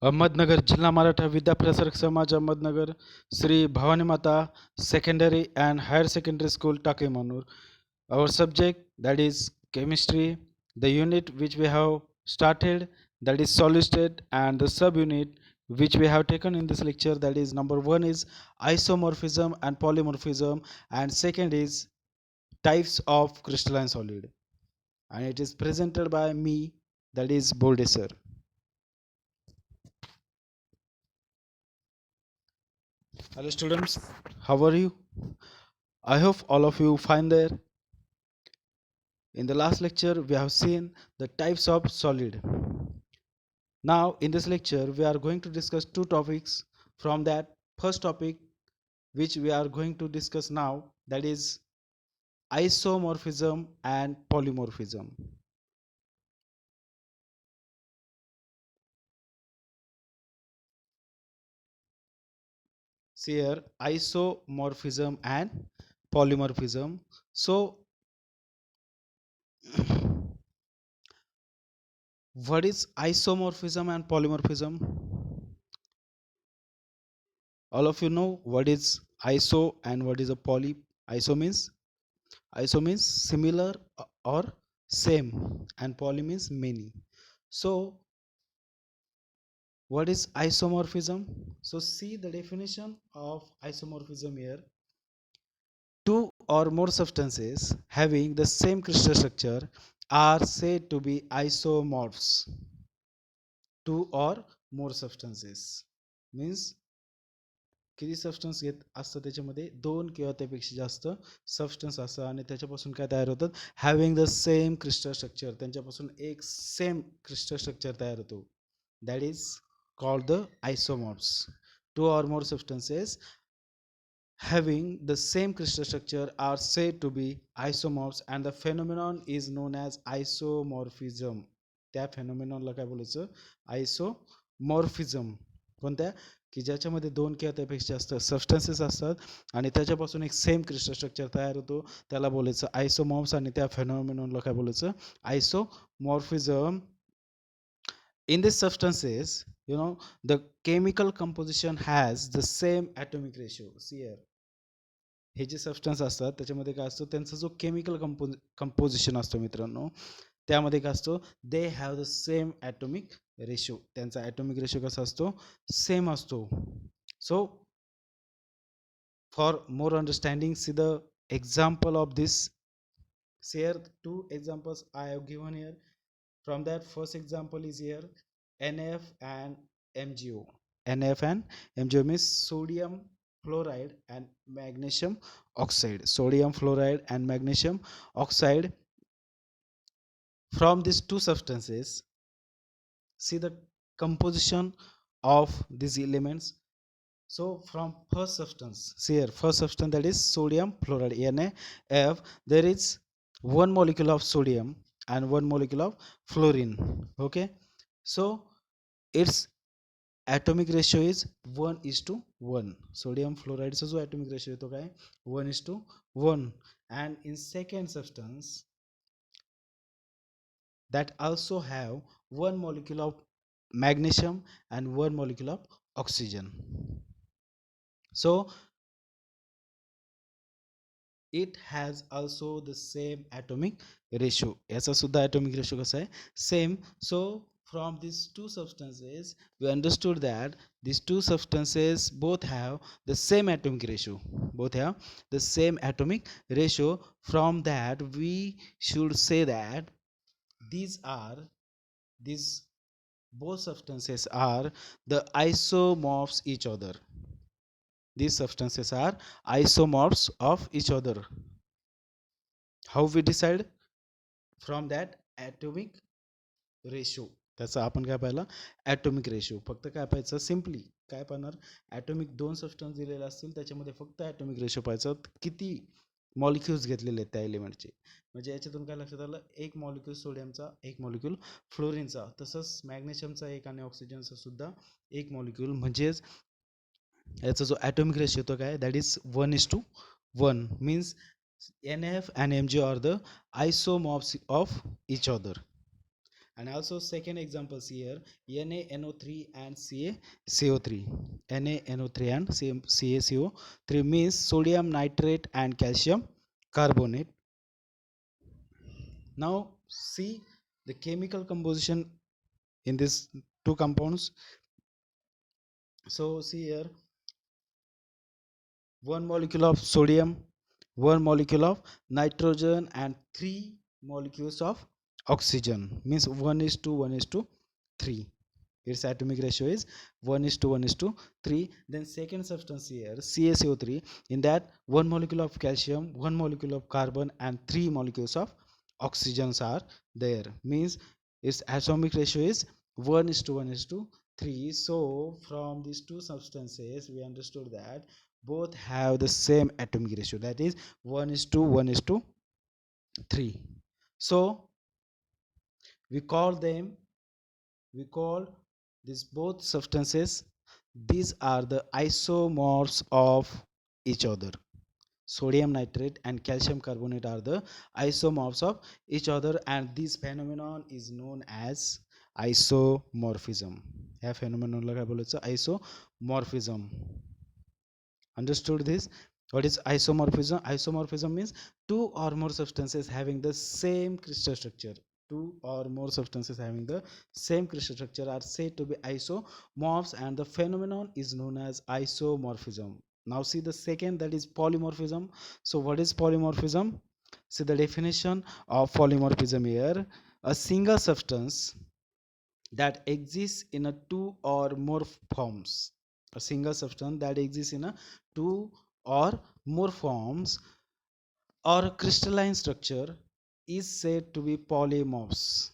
अहमदनगर जिल्हा मराठा विद्याप्रसारक समाज अहमदनगर श्री भवानी माता secondary and higher secondary school Takimanur. Our subject that is chemistry, the unit which we have started that is solid state, and the subunit which we have taken in this lecture, that is number 1 is isomorphism and polymorphism, and second is types of crystalline solid, and it is presented by me, that is Bolde sir. Hello students, how are you? I hope all of you fine there. In the last lecture we have seen the types of solid. Now in this lecture we are going to discuss two topics. From that first topic which we are going to discuss now, that is isomorphism and polymorphism. See here, isomorphism and polymorphism. So what is isomorphism and polymorphism? All of you know what is iso and what is a poly. Iso means similar or same, and poly means many. So what is isomorphism? So see the definition of isomorphism here. Two or more substances having the same crystal structure are said to be isomorphs. Two or more substances means किती substance घेत असतं, त्याच्यामध्ये दोन किंवा त्यापेक्षा जास्त substance असतं आणि त्याच्यापासून काय तयार होतात, having the same crystal structure, त्यांच्यापासून एक सेम क्रिस्टल स्ट्रक्चर तयार होतो, that is called the isomorphs. Two or more substances having the same crystal structure are said to be isomorphs, and the phenomenon is known as isomorphism. त्या फेनोमेनॉनला काय बोलायचं, आयसोमॉर्फिझम. कोणत्या, की ज्याच्यामध्ये दोन किंवा त्यापेक्षा जास्त सबस्टन्सेस असतात आणि त्याच्यापासून एक सेम क्रिस्टल स्ट्रक्चर तयार होतो, त्याला बोलायचं आयसोमॉर्फ्स, आणि त्या फेनोमेनॉनला काय बोलायचं, आयसोमॉर्फिझम. In these substances, the chemical composition has the same atomic ratio. See here, हे जे सबस्टन्स असतात त्याच्यामध्ये काय असतो, त्यांचा जो केमिकल कंपोजिशन असतो मित्रांनो, त्यामध्ये काय असतो, they have the same atomic ratio. त्यांचा ॲटॉमिक रेशो कसा असतो, सेम असतो. So for more understanding, see the example of this. Here two examples I have given here. From that first example is here NF and MgO. NF and MgO means sodium fluoride and magnesium oxide. Sodium fluoride and magnesium oxide. From these two substances, see the composition of these elements. So from first substance, see here, first substance, that is sodium fluoride, NaF, there is one molecule of sodium and one molecule of fluorine. Okay, so its atomic ratio is 1:1. sodium fluoride चा जो atomic ratio येतो काय, 1:1. and in second substance that also have one molecule of magnesium and one molecule of oxygen. So it has also the same atomic ratio. याचा सुद्धा atomic ratio कसा आहे, same. So from these two substances we understood that these two substances both have the same atomic ratio, both have the same atomic ratio. From that we should say that these both substances are the isomorphs each other. These substances are isomorphs of each other. How we decide? From that atomic ratio. त्याचा आपण काय पाहिलं, atomic ratio. फक्त काय पाहायचं, simply काय पाहणार, atomic दोन सबस्टन्स दिलेले असतील, त्याच्यामध्ये फक्त ॲटॉमिक रेशो पाहायचं, किती मॉलिक्युल्स घेतलेले आहेत त्या एलिमेंटचे. म्हणजे याच्यातून काय लक्षात आलं, एक मॉलिक्यूल सोडियमचा, एक मॉलिक्यूल फ्लोरिनचा, तसंच मॅग्नेशियमचा एक आणि ऑक्सिजनचा सुद्धा एक मॉलिक्यूल. म्हणजेच याचा जो ॲटॉमिक रेशो येतो काय, that is 1:1. Means NF and MgO are the isomorphs of each other. And also second examples here, NaNO3 and CaCO3. NaNO3 and CaCO3 means sodium nitrate and calcium carbonate. Now see the chemical composition in these two compounds. So see here, one molecule of sodium, one molecule of nitrogen, and three molecules of oxygen. Means 1:1:3. Its atomic ratio is 1:1:3. Then second substance here, CaCO3, in that one molecule of calcium, one molecule of carbon, and three molecules of oxygens are there. Means its atomic ratio is 1:1:3. So from these two substances we understood that both have the same atomic ratio, that is 1:1:3. So we call them, we call these both substances, these are the isomorphs of each other. Sodium nitrate and calcium carbonate are the isomorphs of each other, and this phenomenon is known as isomorphism. या phenomenon काय बोलायचं, isomorphism. Understood this? What is isomorphism? Isomorphism means two or more substances having the same crystal structure. Two or more substances having the same crystal structure are said to be isomorphs, and the phenomenon is known as isomorphism. Now see the second, that is polymorphism. So what is polymorphism? See the definition of polymorphism here: a single substance that exists in a two or more forms. A single substance that exists in a two or more forms or a crystalline structure is said to be polymorphs.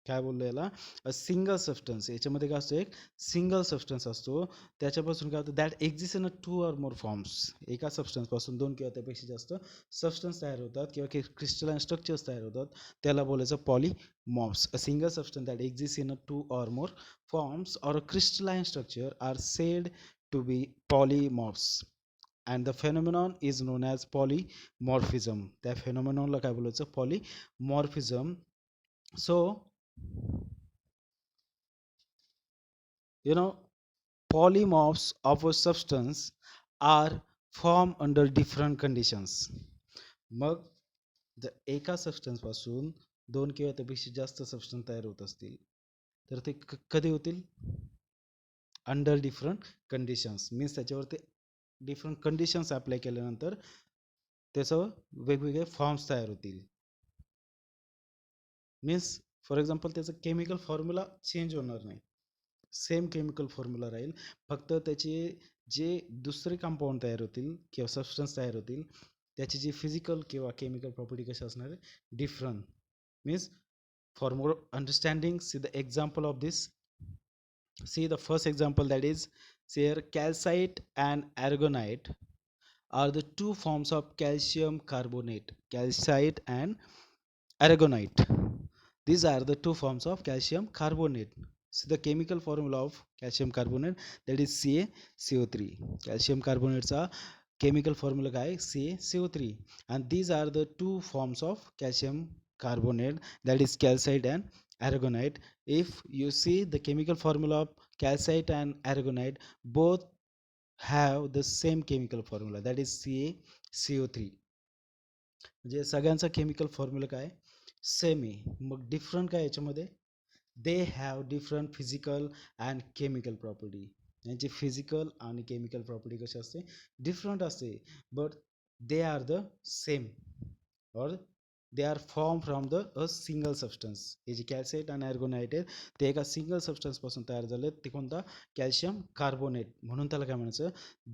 काय बोललो याला, अ single substance, याच्यामध्ये काय असतो, एक single substance असतो, त्याच्यापासून काय होतं, that exist in a two or more forms. एका सबस्टन्स पासून दोन किंवा त्यापेक्षा जास्त सबस्टन्स तयार होतात किंवा क्रिस्टलाइन स्ट्रक्चर्स तयार होतात, त्याला बोलायचं polymorphs. A single substance that exist in a two or more forms or a crystalline structure are said to be polymorphs, and the phenomenon is known as polymorphism. त्या phenomenon ला काय बोलायचं, polymorphism. So polymorphs of a substance are formed under different conditions. मग जर एका substance पासून दोन किंवा त्यापेक्षा जास्त सबस्टन्स तयार होत असतील तर ते कधी होतील, अंडर डिफरंट कंडिशन्स. मीन्स त्याच्यावरती डिफरंट कंडिशन्स अप्लाय केल्यानंतर त्याचं वेगवेगळे फॉर्म्स तयार होतील. मीन्स फॉर एक्झाम्पल त्याचं केमिकल फॉर्म्युला चेंज होणार नाही, सेम केमिकल फॉर्म्युला राहील, फक्त त्याचे जे दुसरे कंपाऊंड तयार होतील किंवा सबस्टन्स तयार होतील त्याची जी फिजिकल किंवा केमिकल प्रॉपर्टी कशी असणार आहे, different. Means for more understanding, see the example of this. See the first example, that is, say here, calcite and aragonite are the two forms of calcium carbonate. Calcite and aragonite, these are the two forms of calcium carbonate. So the chemical formula of calcium carbonate, that is CaCO3. calcium carbonateचा chemical formula काय, CaCO3, and these are the two forms of calcium carbonate, that is calcite and aragonite. If you see the chemical formula of calcite and aragonite, both have the same chemical formula, that is CaCO3. म्हणजे सगळ्यांचा chemical formula काय, same आहे. मग different काय याच्यामध्ये, they have different physical and chemical property. यांची physical आणि chemical property कशी असते, डिफरंट असते, but they are the same or they are form from the a single substance. हे जे कॅल्साइट आणि ॲर्गोनाइट आहेत ते एका सिंगल सबस्टन्सपासून तयार झाले, ते कोणता, कॅल्शियम कार्बोनेट, म्हणून त्याला काय म्हणायचं,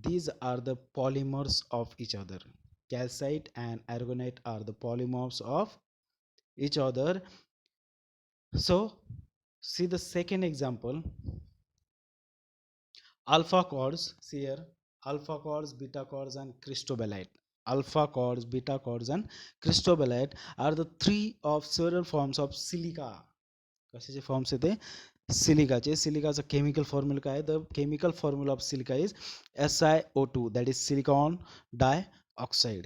these are the polymers of each other. Calcite and aragonite are the polymorphs of each other. So see the second example, alpha chords. See here, alpha chords, beta chords and cristobalite. Alpha chords, beta chords and cristobalite are the three of several forms of silica. कशाचे forms आहे ते, सिलिकाचे. सिलिकाचा chemical formula काय, the chemical formula of silica is SiO2, that is silicon dioxide.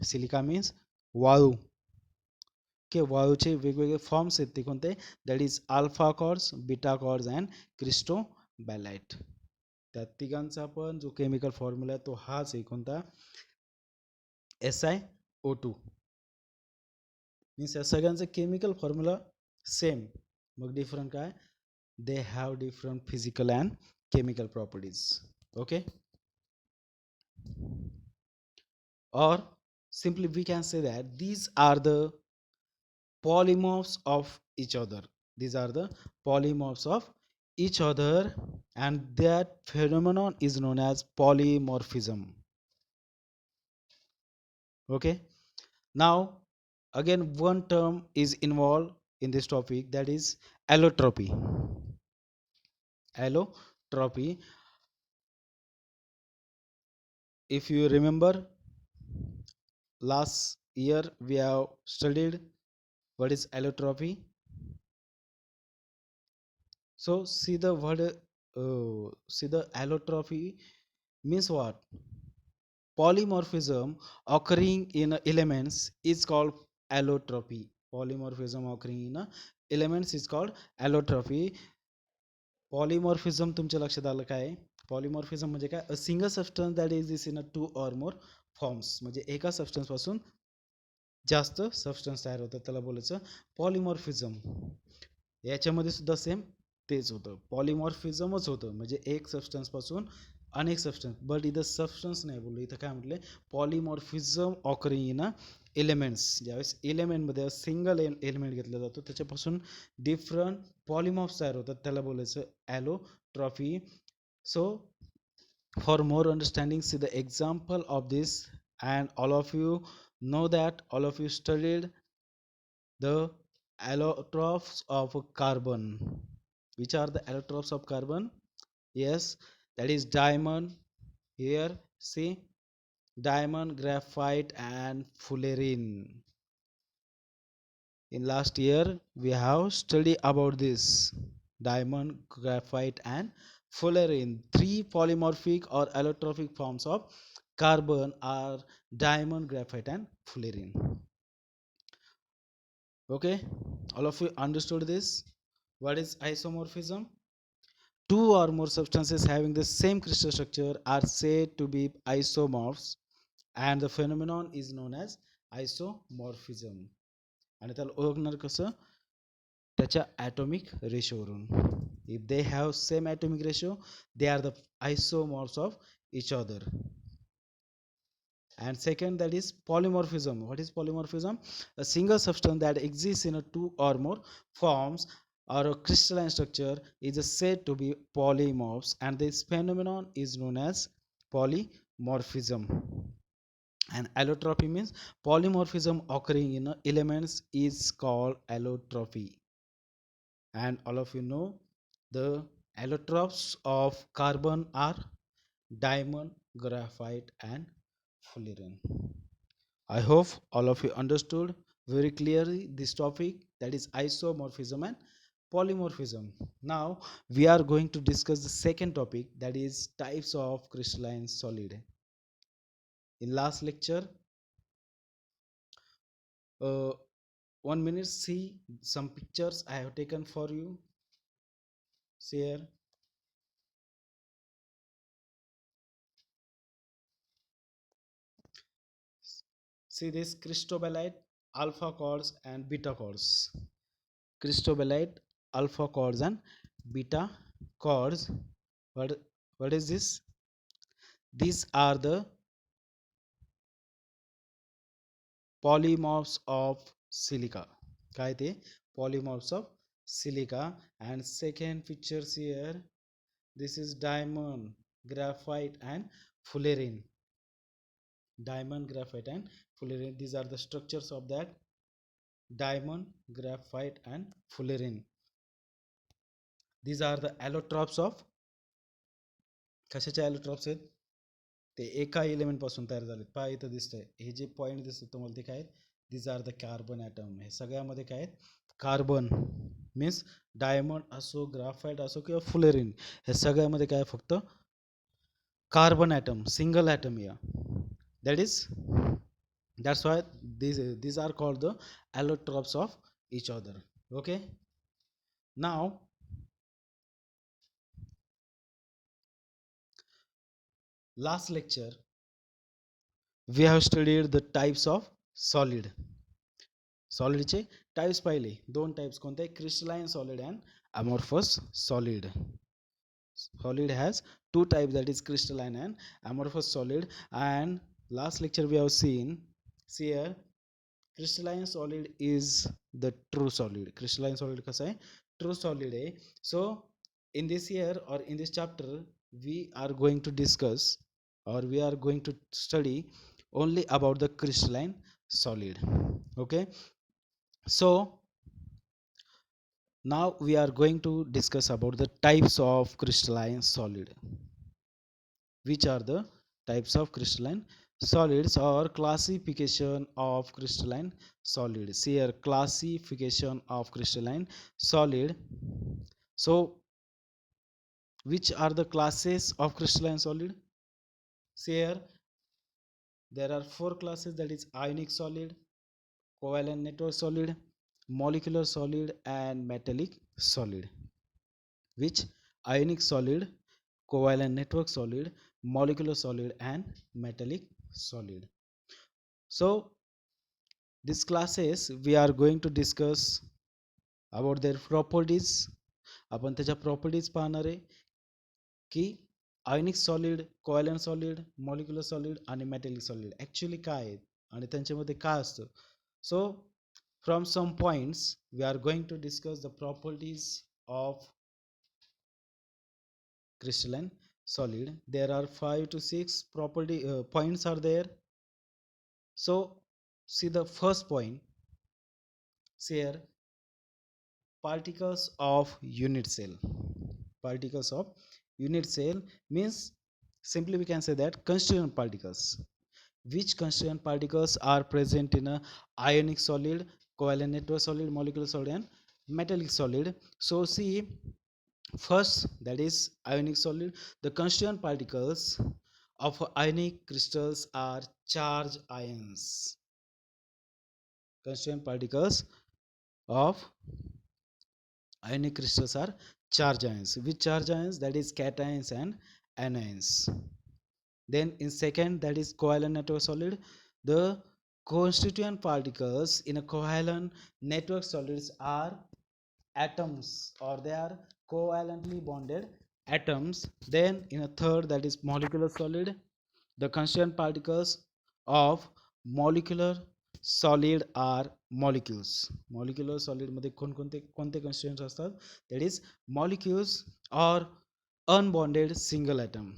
Silica means वाळू. के वायूचे वेगवेगळे forms आहेत ते कोणते, that is alpha quartz, beta quartz and cristobalite. त्या तिघांचा पण जो केमिकल फॉर्म्युला आहे तो हाच आहे, कोणता, SiO2. मीन्स या सगळ्यांचा केमिकल फॉर्म्युला सेम, मग डिफरंट काय, they have different physical and chemical properties. Okay, or simply we can say that these are the polymorphs of each other. These are the polymorphs of each other, and that phenomenon is known as polymorphism. Okay, now again one term is involved in this topic, that is allotropy. Allotropy, if you remember, last year we have studied what is allotropy. So see the word, see the allotropy means what? Polymorphism occurring in elements is called allotropy. Polymorphism occurring in elements is called allotropy. Polymorphism तुमच्या लक्षात आलं काय, polymorphism म्हणजे काय, अ single substance that is this in a to or more forms, म्हणजे एका substance पासून जास्त सबस्टन्स तयार होतात, त्याला बोलायचं पॉलिमॉर्फिझम. याच्यामध्ये सुद्धा सेम तेच होतं, पॉलिमॉर्फिझमच होतं, म्हणजे एक सबस्टन्स पासून अनेक सबस्टन्स, बट इथं सबस्टन्स नाही बोललो, इथं काय म्हटलंय, पॉलिमॉर्फिझम ऑकरिंग इन एलिमेंट्स. ज्यावेळेस एलिमेंटमध्ये सिंगल एलिमेंट घेतला जातो त्याच्यापासून डिफरंट पॉलिमॉर्फ्स तयार होतात, त्याला बोलायचं ॲलोट्रॉफी. सो for more understanding, see the example of this, and all of you know that all of you studied the allotropes of carbon. Which are the allotropes of carbon? Yes, that is diamond. Here see, diamond, graphite and fullerene. In last year we have studied about this diamond, graphite and fullerene. Three polymorphic or allotropic forms of carbon are diamond, graphite and fullerene. Okay, all of you understood this. What is isomorphism? Two or more substances having the same crystal structure are said to be isomorphs, and the phenomenon is known as isomorphism. आणि त्याला ओळखणार कसं, त्याच्या atomic ratio वरून. If they have same atomic ratio, they are the isomorphs of each other. And second, that is polymorphism. What is polymorphism? A single substance that exists in a two or more forms or a crystalline structure is said to be polymorphs, and this phenomenon is known as polymorphism. And allotropy means polymorphism occurring in elements is called allotropy. And all of you know the allotropes of carbon are diamond, graphite and fullerene. I hope all of you understood very clearly this topic, that is isomorphism and polymorphism. Now we are going to discuss the second topic, that is types of crystalline solid. In last lecture, 1 minute, see some pictures I have taken for you. See here, see this cristobalite, alpha chords and beta chords. Cristobalite, alpha chords and beta chords. What is this? These are the polymorphs of silica. काय ते polymorphs of silica. And second pictures here, this is diamond, graphite and fullerene. Diamond, graphite and fullerene, these are the structures of that diamond, graphite and fullerene. These are the allotropes of, कशाचे allotropes आहेत, ते एका element पासून तयार झालेत. पहा इथं दिसतंय, हे जे पॉइंट दिसतात तुम्हाला ते काय, this are the carbon atom. हे सगळ्यामध्ये काय आहेत, कार्बन. मीन्स डायमंड असो, ग्राफाइट असो किंवा फुलेरिन, हे सगळ्यामध्ये काय फक्त कार्बन ॲटम, सिंगल ॲटम या, that is That's why these are called the allotropes of each other. Okay, now last lecture we have studied the types of solid. सॉलिडचे types पाहिले. दोन टाइप्स कोणते? Crystalline solid and amorphous solid. Solid has two types, that is crystalline and amorphous solid. And last lecture we have seen, see here, crystalline solid is the true solid. Crystalline solid कसा आहे? True solid आहे. So in this year or in this chapter we are going to discuss or we are going to study only about the crystalline solid. Okay, so now we are going to discuss about the types of crystalline solid. Which are the types of crystalline solids or classification of crystalline solids? Here classification of crystalline solid. So which are the classes of crystalline solid? See here there are four classes, that is ionic solid, covalent network solid, molecular solid and metallic solid. Which? Ionic solid, covalent network solid, molecular solid and metallic solid. So these classes we are going to discuss about their properties. आपण त्याच्या properties पाहणार आहे की ionic solid, covalent solid, molecular solid आणि metallic solid actually काय आहेत आणि त्यांच्यामध्ये काय असतं. So from some points we are going to discuss the properties of crystalline solid. There are 5 to 6 property points are there. So see the first point. See here, particles of unit cell. Particles of unit cell means simply we can say that constituent particles. Which constituent particles are present in a ionic solid, covalent network solid, molecular solid and metallic solid? So see, first, that is ionic solid. The constituent particles of ionic crystals are charged ions. Constituent particles of ionic crystals are charged ions. Which charged ions? That is cations and anions. Then in second, that is covalent network solid. The constituent particles in a covalent network solids are atoms, or they are covalently bonded atoms. Then in a third, that is molecular solid, the constituent particles of molecular solid are molecules. Molecular solid मध्ये कोणकोणते कोणते constituents असतात? That is molecules or unbonded single atom,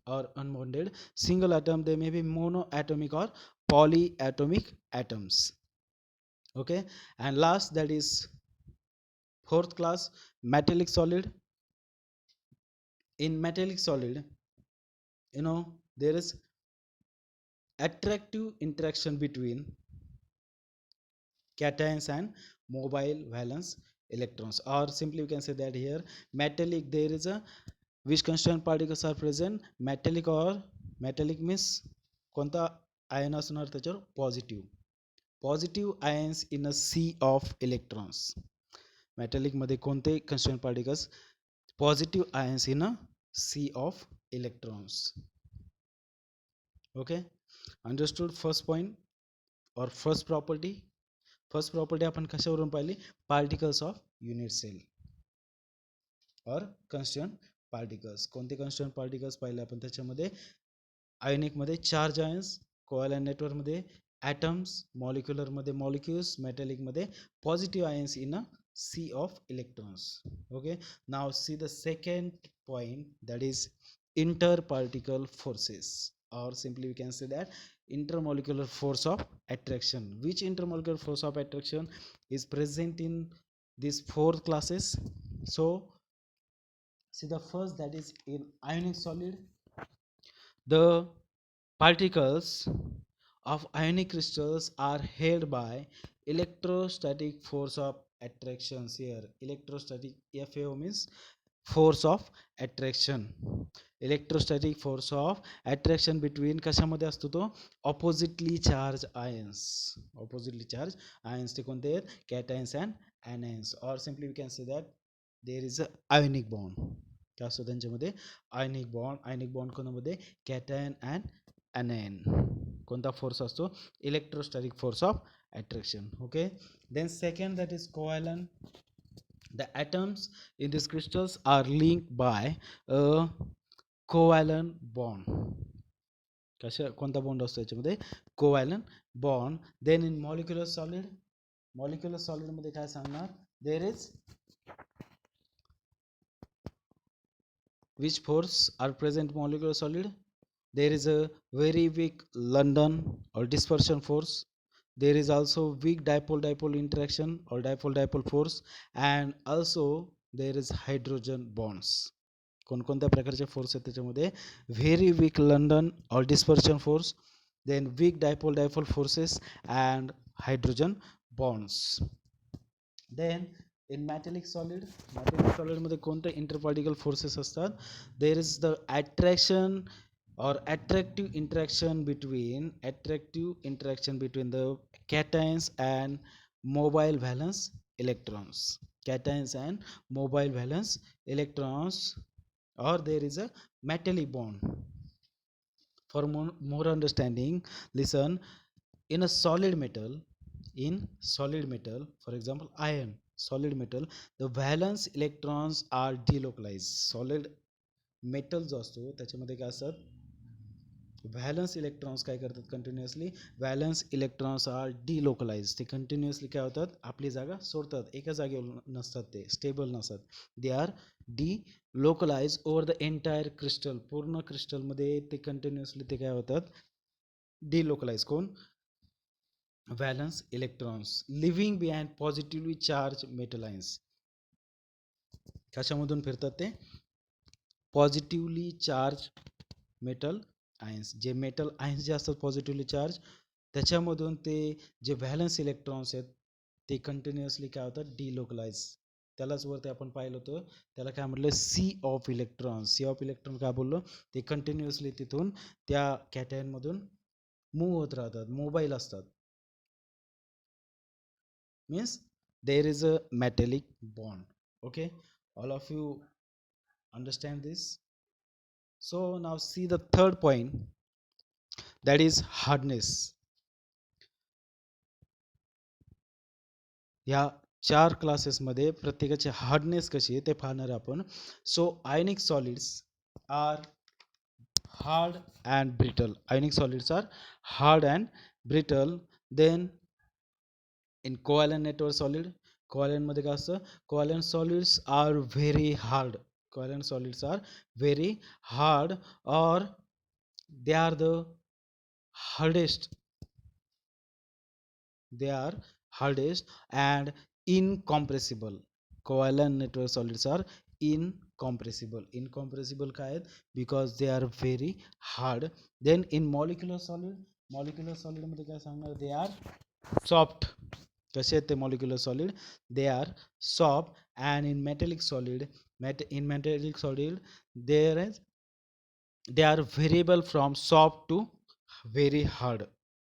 or unbonded single atom. They may be monoatomic or polyatomic atoms. Okay, and last, that is fourth class, metallic solid. In metallic solid, there is attractive interaction between cations and mobile valence electrons, or simply we can say that here metallic, there is a which constituent particles are present? Metallic, or metallic means कोणता ion असणार त्याच्यावर? Positive ions in a sea of electrons. Metallic मध्ये कोणते constituent particles? Positive ions in a sea of electrons. Okay, understood first point or first property? First property आपण कशावरून पाहिली? Particles of unit cell or constituent particles. कोणते constituent particles पाहिले आपण त्याच्यामध्ये? आयनिक मध्ये चार्ज आयन्स, कोव्हॅलंट नेटवर्क मध्ये atoms, molecular मध्ये molecules, metallic मध्ये positive ions in a sea of electrons. Okay, now see the second point, that is interparticle forces, or simply we can say that intermolecular force of attraction. Which intermolecular force of attraction is present in these four classes? So see the first, that is in ionic solid, the particles of ionic crystals are held by electrostatic force of attraction. Here electrostatic, FAO means force of attraction. Electrostatic force of attraction between कशामध्ये असतो तो oppositely charge ions. Oppositely charge ions ते कोणते आहेत cations and anions or simply we can say that there is a ionic bond. काय असतो त्यांच्यामध्ये ionic bond. Ionic bond कोणामध्ये कॅटायन अँड ॲनायन. कोणता फोर्स असतो electrostatic force of attraction. Okay then second that is covalent. The atoms in these crystals are linked by a covalent bond. कोणता bond असतो याच्यामध्ये covalent bond. Then in molecular solid. Molecular solid मध्ये काय सांगणार there is which force are present in molecular solid. There is a very weak London or dispersion force. There is also weak dipole-dipole interaction or dipole-dipole force, and also there is hydrogen bonds. कोणकोणत्या प्रकारचे force आहेत त्याच्यामध्ये very weak London or dispersion force, then weak dipole dipole forces and hydrogen bonds. Then in metallic solid. Metallic सॉलिडमध्ये कोणते interparticle forces असतात. There is the attraction or attractive interaction between the cations and mobile valence electrons. Cations and mobile valence electrons, or there is a metallic bond. For more understanding, listen. In a solid metal, for example iron, solid metal, the valence electrons are delocalized. Solid metal जो असतो त्याच्यामध्ये काय असतात valence electrons काय करतात continuously valence electrons are delocalize. ते continuously काय होतात आपली जागा सोडतात. एका जागेवर नसतात, ते स्टेबल नसतात. They are delocalize over the entire crystal. पूर्ण क्रिस्टलमध्ये ते कंटिन्युअसली ते काय होतात डिलोकलाइज. कोण valence electrons leaving behind positively charge metal ions. कशामधून फिरतात ते पॉझिटिव्हली चार्ज मेटल आयन्स. जे मेटल आयन्स जे असतात पॉझिटिव्हली चार्ज त्याच्यामधून ते जे व्हॅलन्स इलेक्ट्रॉन्स आहेत ते कंटिन्युअसली काय होतात डिलोकलाइज. त्यालाच वरती आपण पाहिलं होतं त्याला काय म्हटलं sea of electron. Sea of electron काय बोललो ते कंटिन्युअसली तिथून त्या कॅटायन मधून मूव्ह होत राहतात, मोबाईल असतात. Means there is a metallic bond. Okay all of you understand this. So now see the third point, that is hardness. या 4 क्लासेसमध्ये प्रत्येकाची हार्डनेस कशी आहे ते पाहणार आपण. So ionic solids are hard and brittle. Ionic solids are hard and brittle. Then in covalent network solid. Covalent मध्ये काय असतं covalent solids are very hard. Covalent solids are very hard, or they are the hardest. They are hardest and incompressible. Covalent network solids are incompressible. Incompressible काय आहेत because they are very hard. Then in molecular solid, molecular solid मध्ये काय सांगणार they are soft. कसे आहेत ते molecular solid they are soft. And in metallic solid, in metallic solid they are variable from soft to very hard.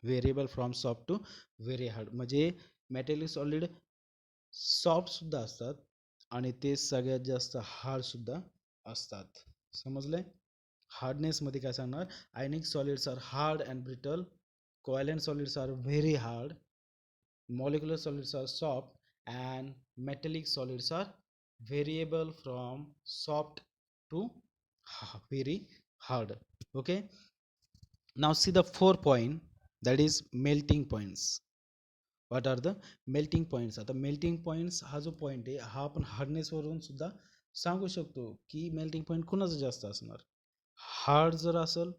Variable from soft to very hard म्हणजे metallic solid soft सुद्धा असतात आणि ते सगळ्यात जास्त हार्ड सुद्धा असतात. समजलंय. हार्डनेस मध्ये काय सांगणार ionic solids are hard and brittle, covalent solids are very hard, molecular solids are soft, and metallic solids are variable from soft to very hard. Okay, now see the 4 point, that is melting points. What are the melting points? आता melting points हा जो point आहे हा आपण hardness वरून सुद्धा सांगू शकतो की मेल्टिंग पॉइंट कुणाचं जास्त असणार. हार्ड जर असेल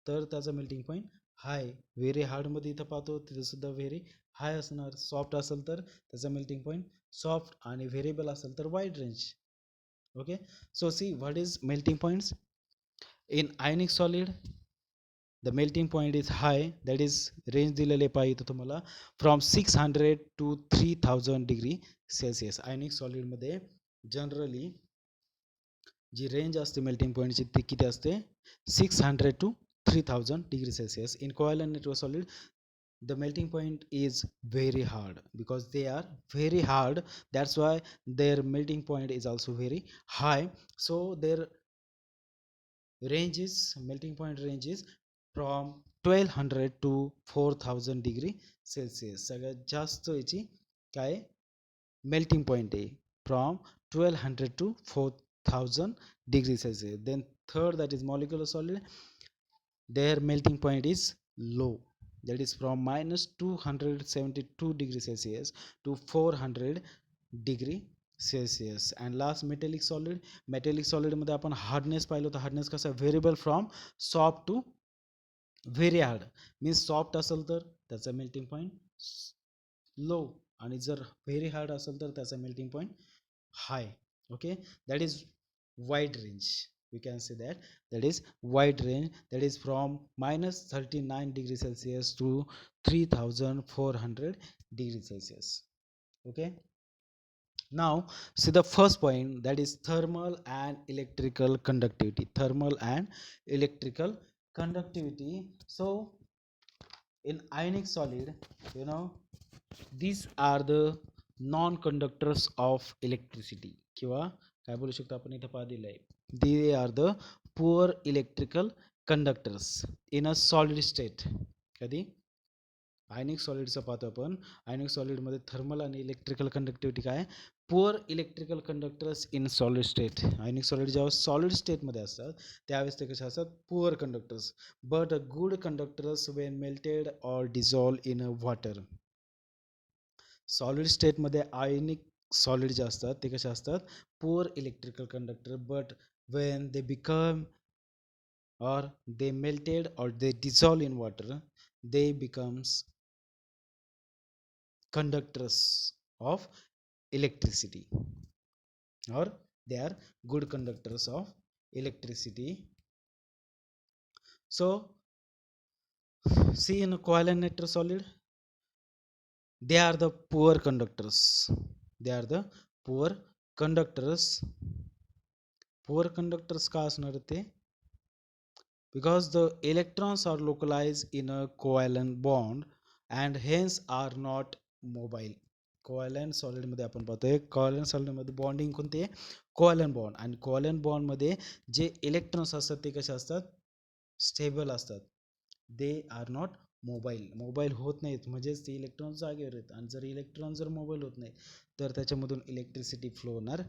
तर त्याचा मेल्टिंग पॉइंट हाय. व्हेरी हार्ड मध्ये इथं पाहतो तिथे सुद्धा व्हेरी हाय असणार. सॉफ्ट असेल तर त्याचा मेल्टिंग पॉइंट सॉफ्ट, आणि व्हेरिएबल असेल तर wide range. Okay, so see what is melting points in ionic solid. The melting point is high, that is range दिलेले पाहिजे तुम्हाला from 600 to 3000 degree Celsius. Ionic सॉलिडमध्ये जनरली जी रेंज असते melting पॉईंटची ती किती असते 600 to 3000 degree Celsius. In coil and neutral solid, the melting point is very hard because they are very hard. That's why their melting point is also very high. So their melting point range is from 1200 to 4000 degree Celsius. सगळ्यात जास्त याची काय melting point आहे from 1200 to 4000 degree Celsius. Then third, that is molecular solid, their melting point is low, that is from minus 272 degree Celsius to 400 degree Celsius. And last, metallic solid मध्ये आपण hardness पाहिलो तर hardness कसा variable from soft to very hard. Means soft असेल तर त्याचा melting point लो, आणि जर very hard असेल तर त्याचा melting point hi. Okay, that is wide range. We can say that is wide range, that is from minus 39 degree Celsius to 3400 degree Celsius. Okay, now see the first point, that is thermal and electrical conductivity. So in ionic solid, these are the non-conductors of electricity, किंवा काय बोलू शकतो आपण इथं पाहिलेलं आहे, they are the poor electrical conductors in a solid state. कधी आयनिक सॉलिडचं पाहतो आपण. आयनिक सॉलिडमध्ये थर्मल आणि इलेक्ट्रिकल कंडक्टिव्हिटी काय, poor electrical conductors in solid state. Ionic solid जेव्हा सॉलिड स्टेटमध्ये असतात त्यावेळेस ते कसे असतात, poor conductors, but good conductors when melted or dissolve in water. Solid स्टेटमध्ये आयनिक सॉलिड जे असतात ते कसे असतात, poor electrical conductor, but when they become or they melted or they dissolve in water, they becomes conductors of electricity, or they are good conductors of electricity. So see, in a coil and neutral solid, they are the poor conductors. Poor conductors का असणार ते, because the electrons are localized in a covalent bond and hence are not mobile. Covalent solid मध्ये आपण पाहतोय, covalent solid मध्ये bonding कोणते, covalent bond. आणि covalent bond मध्ये जे इलेक्ट्रॉन्स असतात ते कसे असतात, स्टेबल असतात. दे आर नॉट मोबाईल होत नाहीत, म्हणजेच ते इलेक्ट्रॉन जागेवर आहेत. आणि जर इलेक्ट्रॉन मोबाईल होत नाही तर त्याच्यामधून इलेक्ट्रिसिटी फ्लो होणार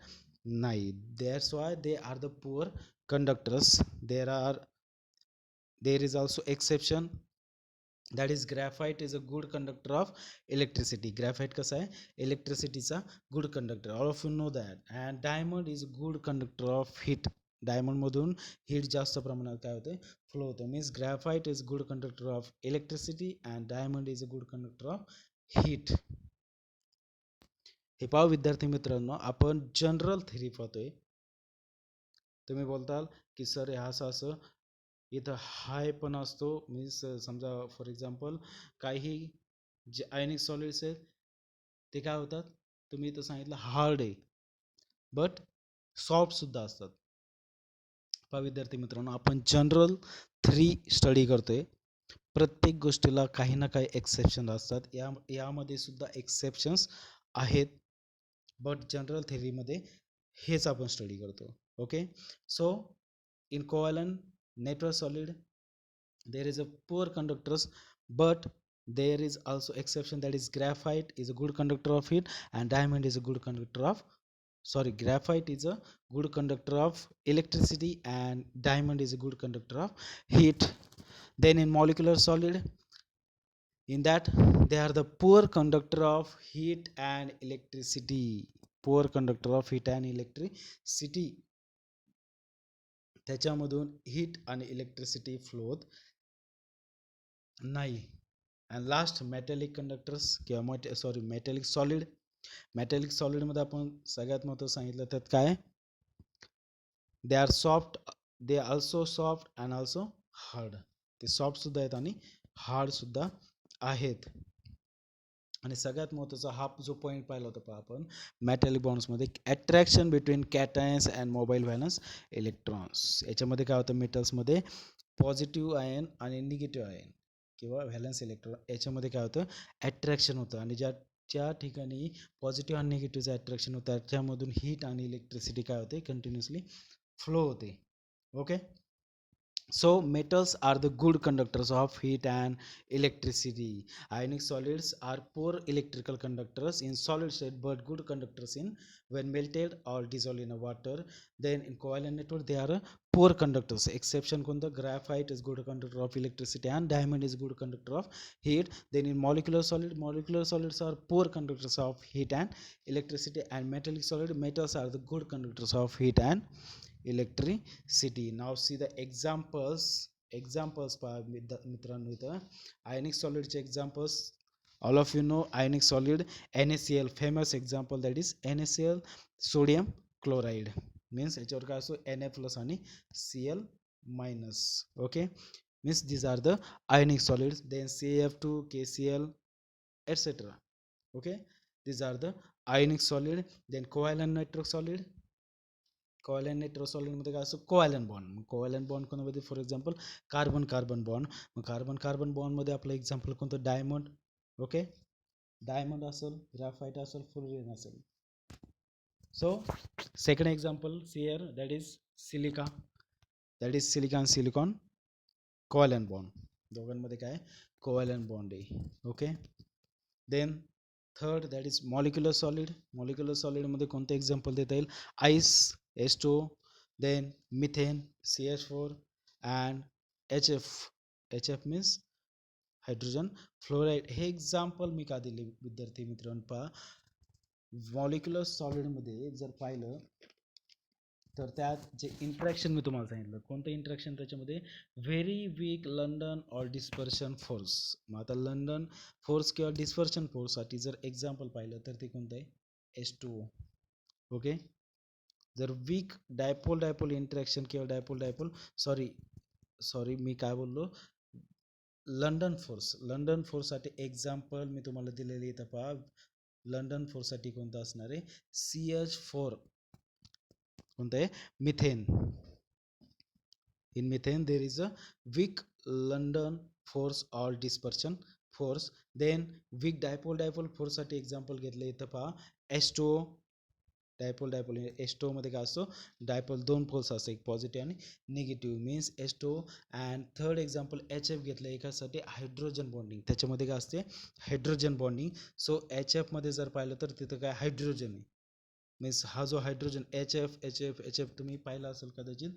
नाही. That's why they are the poor conductors. There is also exception, that is graphite is a good conductor of electricity. Graphite कसा आहे, इलेक्ट्रिसिटीचा good conductor, all of you know that. And diamond is a good conductor of heat. Diamond मधून heat जास्त प्रमाणात काय होते, flow होते. Means graphite is good conductor of electricity and diamond is a good conductor of heat. हे पाहू विद्यार्थी मित्रांनो, आपण जनरल थेरी पाहतोय. तुम्ही बोलताल की सर हे असं इथं हाय पण असतो, मीन्स समजा फॉर एक्झाम्पल काही जे आयनिक सॉलिड्स आहेत ते काय होतात, तुम्ही इथं सांगितलं हार्ड आहे बट सॉफ्ट सुद्धा असतात. पहा विद्यार्थी मित्रांनो, आपण जनरल थ्री स्टडी करतोय. प्रत्येक गोष्टीला काही ना काही एक्सेप्शन असतात. यामध्ये सुद्धा एक्सेप्शन्स आहेत, बट जनरल थेरीमध्ये हेच आपण स्टडी करतो. Okay, so in covalent neutral solid there is a poor conductors, but there is also exception, that is graphite is a good conductor of heat and diamond is a good conductor of graphite is a good conductor of electricity and diamond is a good conductor of heat. Then in molecular solid, in that they are the poor conductor of heat and electricity. Poor conductor of heat and electricity, त्याच्यामधून heat आणि electricity flow होत नाही. And last metallic conductors किंवा metallic solid. Metallic solid मध्ये आपण सगळ्यात महत्त्वाचं सांगितलं त्यात काय, they are soft, they also soft and also hard. ते सॉफ्ट सुद्धा आहेत आणि हार्ड सुद्धा आहेत. आणि सगळ्यात महत्त्वाचा हा जो पॉईंट पाहिला होता पहा आपण मॅटॅलिक बॉन्ड्समध्ये attraction between cations and mobile valence electrons. याच्यामध्ये काय होतं मेटल्समध्ये पॉझिटिव्ह आयन आणि निगेटिव्ह आयन किंवा व्हॅलन्स इलेक्ट्रॉन याच्यामध्ये काय होतं अट्रॅक्शन होतं आणि ज्या ठिकाणी पॉझिटिव्ह आणि निगेटिव्हचं अट्रॅक्शन होतं त्यामधून हीट आणि इलेक्ट्रिसिटी काय होते कंटिन्युअसली फ्लो होते. Okay. So metals are the good conductors of heat and electricity. Ionic solids are poor electrical conductors in solid state but good conductors in when melted or dissolved in a water. Then in covalent network they are poor conductors. Exception the graphite is good conductor of electricity and diamond is good conductor of heat. Then in molecular solids are poor conductors of heat and electricity, and metallic solid metals are the good conductors of heat and electricity. Now see the examples मित्रांनो इथं ionic solid चे examples all of you know. Ionic solid NaCl famous example, that is NaCl sodium chloride means याच्यावर काय असतो Na plus आणि Cl minus. okay, means these are the ionic solids. Then CaF2 KCl etc. okay, these are the ionic solid. Then covalent nitroso solid मध्ये काय असतो covalent bond कोणामध्ये for example carbon carbon bond. मग carbon carbon bond मध्ये आपलं example कोणतं diamond. Okay, diamond असेल graphite असेल फ्लोरीन असेल. So second example here that is silica आणि सिलिकॉन कोव्हॅलंट बॉन्ड. दोघांमध्ये काय कोव्हॅलंट बॉन्ड आहे. Okay. Then third that is molecular solid मध्ये कोणतं एक्झाम्पल देता येईल ice H2O, then methane CH4 and HF means hydrogen fluoride. हे एक्झाम्पल मी का दिले विद्यार्थी मित्रांनो पहा मॉलिक्युलर सॉलिडमध्ये जर पाहिलं तर त्यात जे इंट्रॅक्शन मी तुम्हाला सांगितलं कोणतं इंट्रॅक्शन त्याच्यामध्ये very weak London or dispersion force. मग आता लंडन फोर्स किंवा डिस्पर्शन फोर्ससाठी जर एक्झाम्पल पाहिलं तर ते कोणतं आहे H2O. ओके. जर वीक डायपोल इंटरॅक्शन किंवा डायपोल सॉरी मी काय बोललो लंडन फोर्ससाठी एक्झाम्पल मी तुम्हाला दिलेली इथं पहा लंडन फोर्ससाठी कोणतं असणार आहे CH4 कोणतं आहे methane. In methane there is a weak London force or dispersion force. Then weak dipole फोर्ससाठी एक्झाम्पल घेतलं इथं पहा H2O डायपोल H2O मध्ये काय असतो डायपोल दोन पोल्स असतात एक पॉझिटिव्ह आणि negative means H2O. And third example HF घेतलं एकासाठी हायड्रोजन बॉन्डिंग त्याच्यामध्ये काय असते हायड्रोजन बॉन्डिंग. सो HF मध्ये जर पाहिलं तर तिथं काय हायड्रोजन आहे मीन्स हा जो हायड्रोजन HF तुम्ही पाहिला असेल कदाचित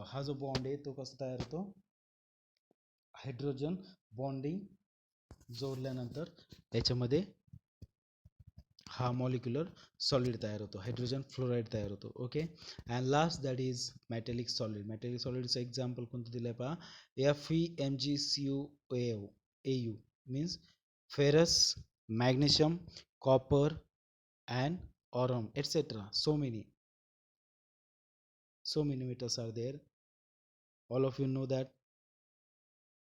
हा जो बॉन्ड आहे तो कसा तयार होतो हायड्रोजन बॉन्डिंग जोडल्यानंतर त्याच्यामध्ये हा मॉलिक्युलर सॉलिड तयार होतो हायड्रोजन फ्लोराईड तयार होतो. Okay. And last that is metallic सॉलिडचं एक्झाम्पल कोणतं दिलं आहे पहा FeMgCuAu means ferrous magnesium copper and aurum etc. so many metals are there. All of you know that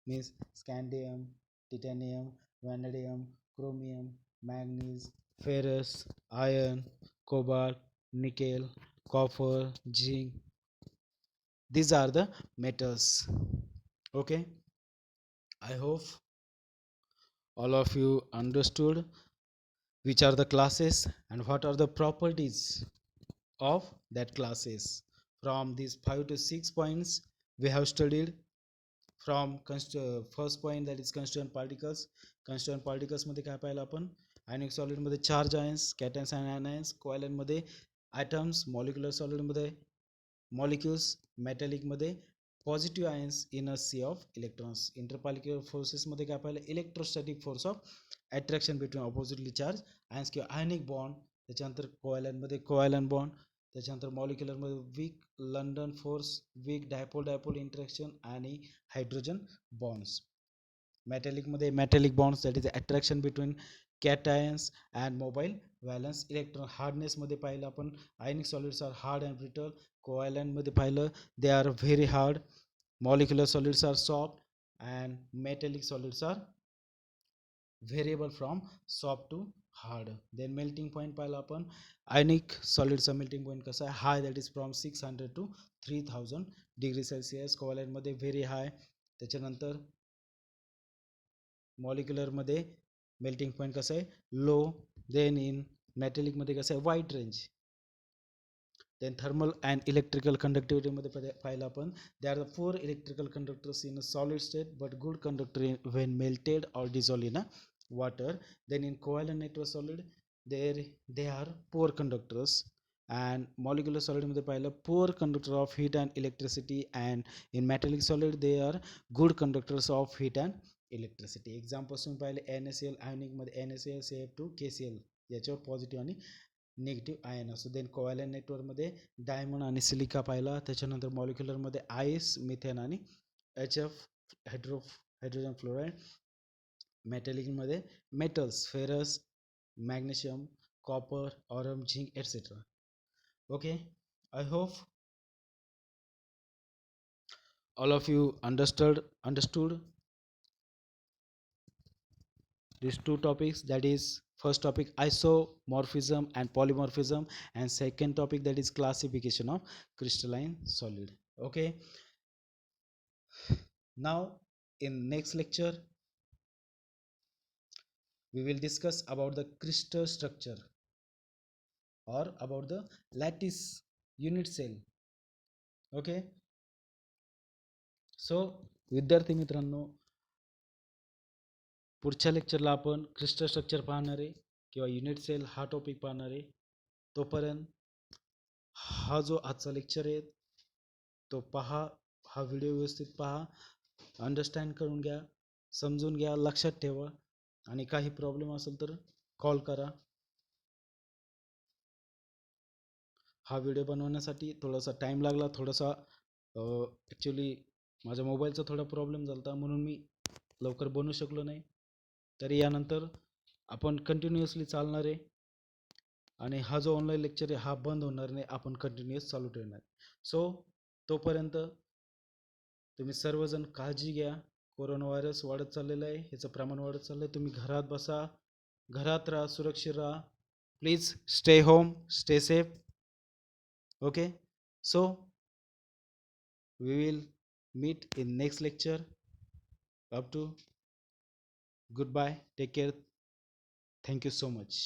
means scandium, titanium, vanadium, chromium, manganese, ferrous, iron, cobalt, nickel, copper, zinc. These are the metals. Okay, I hope all of you understood which are the classes and what are the properties of that classes. From these 5 to 6 points we have studied. From first point that is constituent particles मध्ये काय पाहिलं आपण ionic solid मध्ये charge ions cations and ions covalent मध्ये atoms molecular solid मध्ये molecules metallic मध्ये positive ions in a sea of electrons. Interparticular forces मध्ये काय पाहिलं electrostatic force of attraction between oppositely charge ions किंवा आयनिक बॉन्ड. त्याच्यानंतर covalent मध्ये covalent bond. त्याच्यानंतर मॉलिक्युलर मध्ये weak London force weak dipole interaction आणि हायड्रोजन बॉन्ड्स. मेटॅलिक मध्ये metallic bonds that is attraction between cations and mobile valence electron. Hardness मध्ये पाहिलं आपण ionic solids are hard and brittle. Covalent मध्ये पाहिलं they are very hard. Molecular solids are soft and metallic solids are variable from soft to hard. Then melting point पाहिला आपण. Ionic सॉलिडचा melting point कसा आहे? High, that is from 600 to 3000 degree Celsius. कोव्हॅलेंटमध्ये very high. त्याच्यानंतर मॉलिक्युलरमध्ये melting point कसं आहे? लो. देन इन मेटॅलिकमध्ये कसं आहे? Wide range. Then thermal and electrical कंडक्टिव्हिटीमध्ये पाहिलं आपण. They are the 4 electrical conductors in a solid state but good conductor when melted or dissolved in a water. Then in covalent network solid they are poor conductors. And molecular solid मध्ये पाहिलं poor conductor of heat and electricity, and in metallic solid they are good conductors of heat and electricity. Example पासून पाहिले NaCl ionic मध्ये NaCl CF2 KCl याच्यावर positive आणि negative ion असतो. Then covalent नेटवर्कमध्ये diamond आणि सिलिका पाहिला. त्याच्यानंतर मॉलिक्युलरमध्ये आयस, मिथेन आणि HF हायड्रोजन फ्लोराईड. मेटॅलिकमध्ये metals, ferrous, magnesium, copper, aurum, zinc etcetera. Okay, I hope all of you understood these two topics. That is, first topic isomorphism and polymorphism, and second topic that is classification of crystalline solid. Okay, now in next lecture we will discuss about the crystal structure or about the lattice unit cell. Okay, so विद्यार्थी मित्रांनो, पुढच्या लेक्चरला आपण crystal structure पाहणार आहे किंवा unit cell हा topic पाहणार आहे. तोपर्यंत हा जो आजचा लेक्चर आहे तो पहा, हा व्हिडिओ व्यवस्थित पहा, अंडरस्टँड करून घ्या, समजून घ्या, लक्षात ठेवा, आणि काही प्रॉब्लेम असेल तर कॉल करा. हा व्हिडिओ बनवण्यासाठी थोडासा टाईम लागला. थोडासा ॲक्च्युली माझ्या मोबाईलचा थोडा प्रॉब्लेम झाला होता, म्हणून मी लवकर बनवू शकलो नाही. तरी यानंतर आपण कंटिन्युअसली चालणार आहे, आणि हा जो ऑनलाईन लेक्चर आहे हा बंद होणार नाही, आपण कंटिन्युअस चालू ठेवणार. सो तोपर्यंत तुम्ही सर्वजण काळजी घ्या. कोरोना व्हायरस वाढत चाललेला आहे, ह्याचं प्रमाण वाढत चाललं आहे. तुम्ही घरात बसा, घरात राहा, सुरक्षित राहा. Please stay home, stay safe. Okay, so we will meet in next lecture. Up to goodbye, take care, thank you so much.